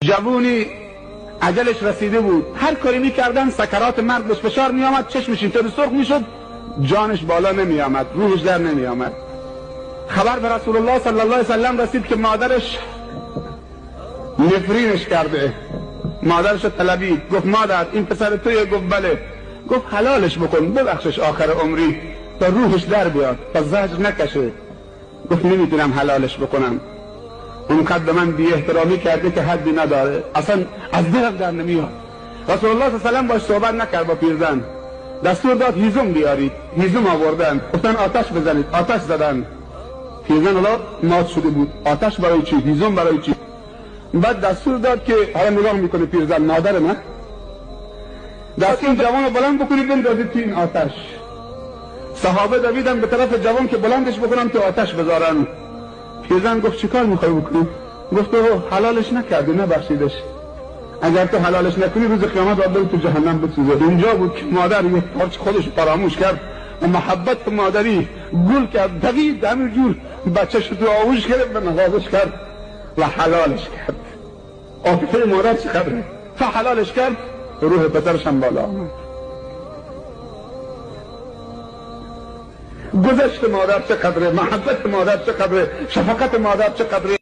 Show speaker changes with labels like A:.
A: جوونی اجلش رسیده بود، هر کاری میکردن سکرات مرگ بهش فشار میآمد، چشمش اینطوری سرخ میشد، جانش بالا نمی آمد، روحش در نمی آمد. خبر به رسول الله صلی الله علیه وسلم رسید که مادرش نفرینش کرده. مادرش طلبید، گفت مادر این پسر تویه؟ گفت بله. گفت حلالش بکن، ببخشش آخر عمری تا روحش در بیاد، تا زجر نکشه. گفت نمیتونم حلالش بکنم، اونقدر به من بی احترامی کرده که حدی نداره، اصلا از دلم در نمیاد. رسول الله صلی الله علیه و سلم باش صحبت نکرد با پیرزن، دستور داد هیزم بیارید. هیزم آوردن، گفتن آتش بزنید، آتش زدن. پیرزن حالا مات شده بود، آتش برای چی؟ هیزم برای چی؟ بعد دستور داد که حالا نگاه میکنه پیرزن، مادر من، دستور جوان رو بلند بکنید بندازید تو این آتش. صحابه دویدن به طرف جوان که بلندش بکنن تو آتش بذارن. پیرزن گفت چیکار میخوای بکنی؟ گفت تو حلالش نکردی، نبخشیدش، اگر تو حلالش نکنی روز قیامت باید تو جهنم بسوزه. اینجا بود که مادر یک پارچ خودش فراموش کرد و محبت مادری گل کرد، دوید همینجور بچه‌ش تو آغوش گرفت و نوازش کرد و حلالش کرد. عاطفه مادر چقدره؟ تا حلالش کرد روح پسرش هم بالا آمد. گذشت مادر چقدره، محبت مادر چقدره، شفقت مادر چقدره،